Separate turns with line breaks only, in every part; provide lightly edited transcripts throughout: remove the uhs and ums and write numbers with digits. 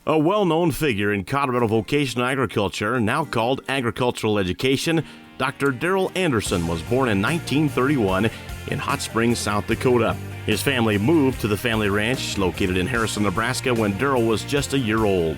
A well-known figure in Colorado vocational agriculture, now called agricultural education, Dr. Darrell Anderson was born in 1931 in Hot Springs, South Dakota. His family moved to the family ranch located in Harrison, Nebraska when Darrell was just a year old.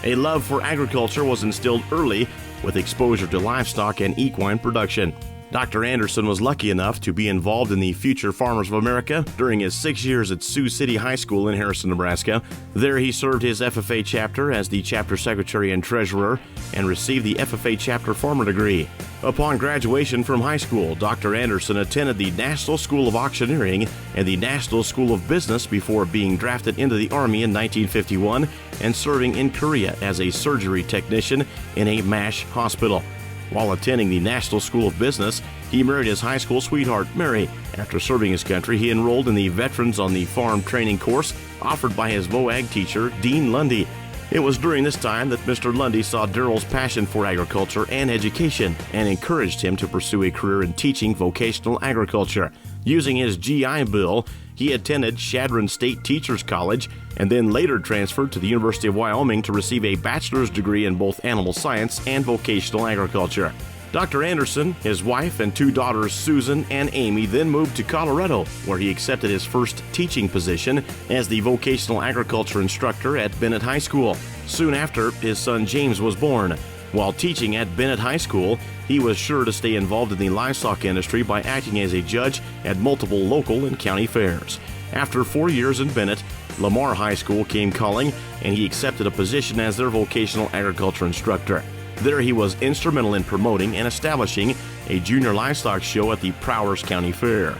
A love for agriculture was instilled early with exposure to livestock and equine production. Dr. Anderson was lucky enough to be involved in the Future Farmers of America during his 6 years at Sioux City High School in Harrison, Nebraska. There he served his FFA chapter as the chapter secretary and treasurer and received the FFA chapter farmer degree. Upon graduation from high school, Dr. Anderson attended the National School of Auctioneering and the National School of Business before being drafted into the Army in 1951 and serving in Korea as a surgery technician in a MASH hospital. While attending the National School of Business, he married his high school sweetheart, Mary. After serving his country, he enrolled in the Veterans on the Farm training course offered by his VOAG teacher, Dean Lundy. It was during this time that Mr. Lundy saw Darrell's passion for agriculture and education and encouraged him to pursue a career in teaching vocational agriculture. Using his GI Bill, he attended Chadron State Teachers College and then later transferred to the University of Wyoming to receive a bachelor's degree in both animal science and vocational agriculture. Dr. Anderson, his wife, and two daughters, Susan and Amy, then moved to Colorado, where he accepted his first teaching position as the vocational agriculture instructor at Bennett High School. Soon after, his son James was born. While teaching at Bennett High School, he was sure to stay involved in the livestock industry by acting as a judge at multiple local and county fairs. After 4 years in Bennett, Lamar High School came calling, and he accepted a position as their vocational agriculture instructor. There he was instrumental in promoting and establishing a junior livestock show at the Prowers County Fair.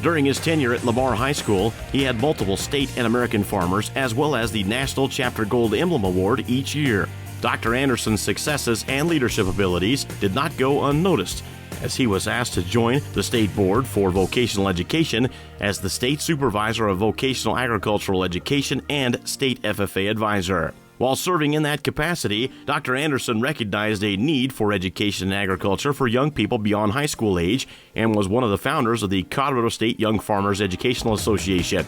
During his tenure at Lamar High School, he had multiple state and American farmers as well as the National Chapter Gold Emblem Award each year. Dr. Anderson's successes and leadership abilities did not go unnoticed, as he was asked to join the State Board for Vocational Education as the State Supervisor of Vocational Agricultural Education and State FFA Advisor. While serving in that capacity, Dr. Anderson recognized a need for education in agriculture for young people beyond high school age and was one of the founders of the Colorado State Young Farmers Educational Association.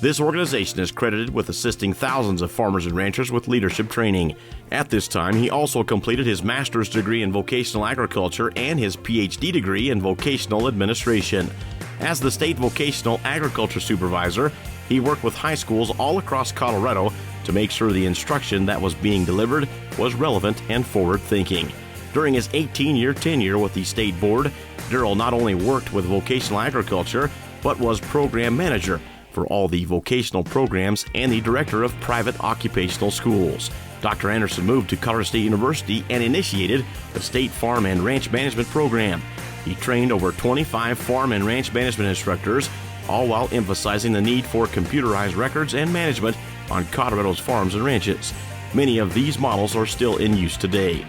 This organization is credited with assisting thousands of farmers and ranchers with leadership training. At this time, he also completed his master's degree in vocational agriculture and his PhD degree in vocational administration. As the state vocational agriculture supervisor, he worked with high schools all across Colorado to make sure the instruction that was being delivered was relevant and forward-thinking. During his 18-year tenure with the state board, Darrell not only worked with vocational agriculture, but was program manager for all the vocational programs and the director of private occupational schools. Dr. Anderson moved to Colorado State University and initiated the State Farm and Ranch Management Program. He trained over 25 farm and ranch management instructors, all while emphasizing the need for computerized records and management on Colorado's farms and ranches. Many of these models are still in use today.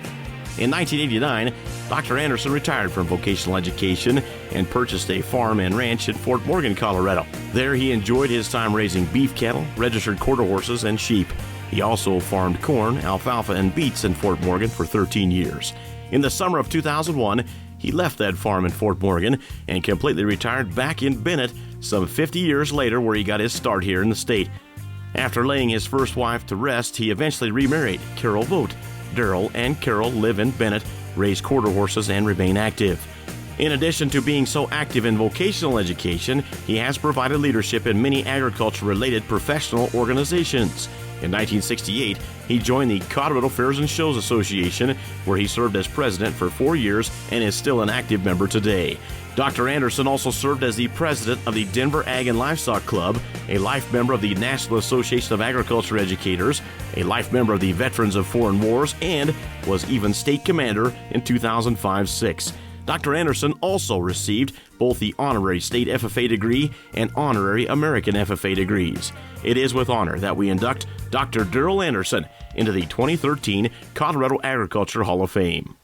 In 1989, Dr. Anderson retired from vocational education and purchased a farm and ranch in Fort Morgan, Colorado. There he enjoyed his time raising beef cattle, registered quarter horses, and sheep. He also farmed corn, alfalfa, and beets in Fort Morgan for 13 years. In the summer of 2001, he left that farm in Fort Morgan and completely retired back in Bennett some 50 years later, where he got his start here in the state. After laying his first wife to rest, he eventually remarried Carol Vogt. Darrell and Carol live in Bennett, raise quarter horses, and remain active. In addition to being so active in vocational education, he has provided leadership in many agriculture-related professional organizations. In 1968, he joined the Colorado Fairs and Shows Association, where he served as president for 4 years and is still an active member today. Dr. Anderson also served as the president of the Denver Ag and Livestock Club, a life member of the National Association of Agriculture Educators, a life member of the Veterans of Foreign Wars, and was even state commander in 2005-06. Dr. Anderson also received both the honorary state FFA degree and honorary American FFA degrees. It is with honor that we induct Dr. Darrell Anderson into the 2013 Colorado Agriculture Hall of Fame.